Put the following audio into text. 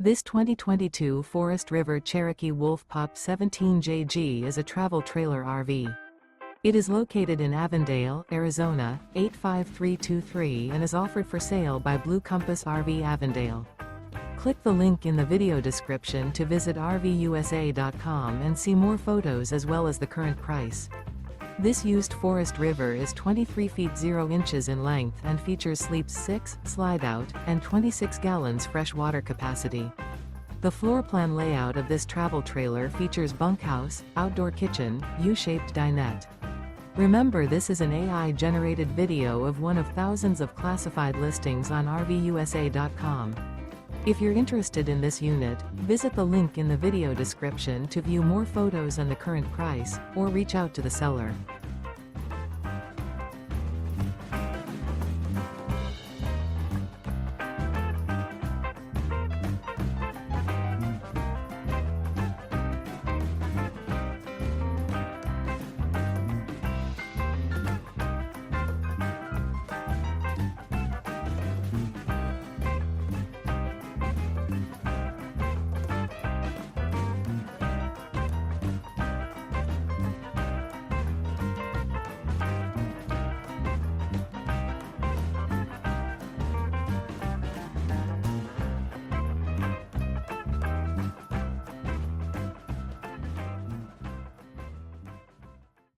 This 2022 Forest River Cherokee Wolf Pup 17JG is a travel trailer RV. It is located in Avondale, Arizona, 85323 and is offered for sale by Blue Compass RV Avondale. Click the link in the video description to visit RVUSA.com and see more photos as well as the current price. This used Forest River is 23 feet 0 inches in length and features sleeps 6, slide-out, and 26 gallons fresh water capacity. The floor plan layout of this travel trailer features bunkhouse, outdoor kitchen, U-shaped dinette. Remember, this is an AI-generated video of one of thousands of classified listings on RVUSA.com. If you're interested in this unit, visit the link in the video description to view more photos and the current price, or reach out to the seller.